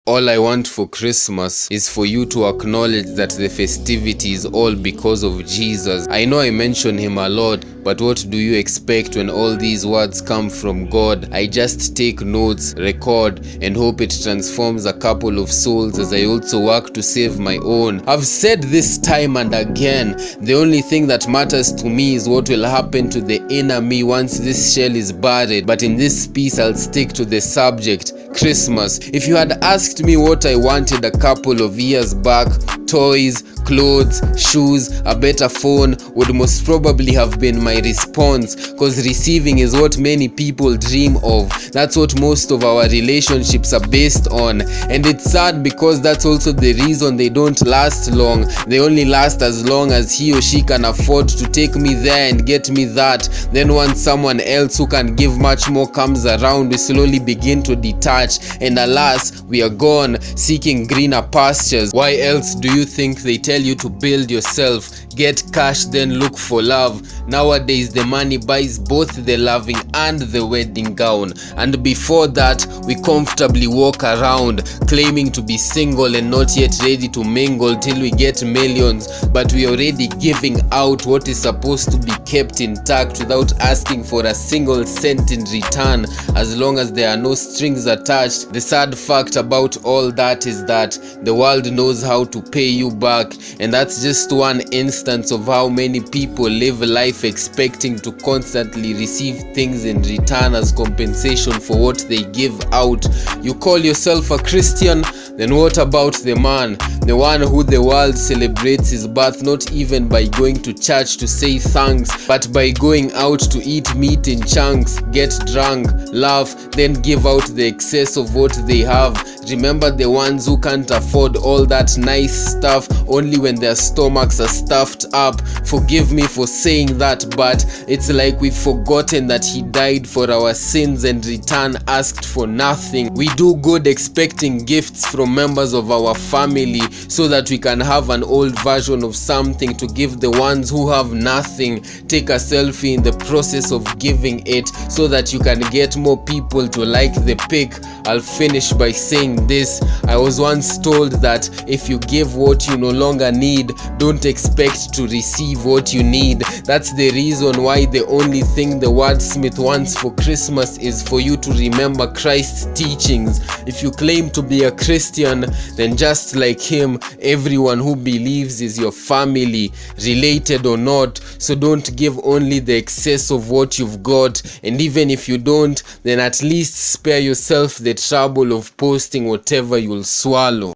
All I want for Christmas is for you to acknowledge that the festivity is all because of Jesus. I know I mention him a lot, but what do you expect when all these words come from God? I just take notes, record, and hope it transforms a couple of souls as I also work to save my own. I've said this time and again, the only thing that matters to me is what will happen to the inner me once this shell is buried. But in this piece, I'll stick to the subject, Christmas. If you had asked me what I wanted a couple of years back, toys, clothes, shoes, a better phone would most probably have been my response, because receiving is what many people dream of. That's what most of our relationships are based on, and it's sad because that's also the reason they don't last long. They only last as long as he or she can afford to take me there and get me that. Then once someone else who can give much more comes around, we slowly begin to detach, and alas, we are gone seeking greener pastures. Why else do you think they tell you to build yourself, get cash, then look for love? Nowadays the money buys both the loving and the wedding gown, and before that we comfortably walk around claiming to be single and not yet ready to mingle till we get millions, but we are already giving out what is supposed to be kept intact without asking for a single cent in return, as long as there are no strings attached. The sad fact about all that is that the world knows how to pay you back, and that's just one instance of how many people live life expecting to constantly receive things in return as compensation for what they give out. You call yourself a Christian? Then what about the man, the one who the world celebrates his birth not even by going to church to say thanks, but by going out to eat meat in chunks, get drunk, laugh, then give out the excess of what they have? Remember the ones who can't afford all that nice stuff only when their stomachs are stuffed up. Forgive me for saying that, but it's like we've forgotten that he died for our sins and return asked for nothing. We do good expecting gifts from members of our family so that we can have an old version of something to give the ones who have nothing. Take a selfie in the process of giving it so that you can get more people to like the pic. I'll finish by saying this. I was once told that if you give what you no longer need, don't expect to receive what you need. That's the reason why the only thing the wordsmith wants for Christmas is for you to remember Christ's teachings. If you claim to be a Christian, then just like him, everyone who believes is your family, related or not. So don't give only the excess of what you've got, and even if you don't, then at least spare yourself the trouble of posting whatever you'll swallow.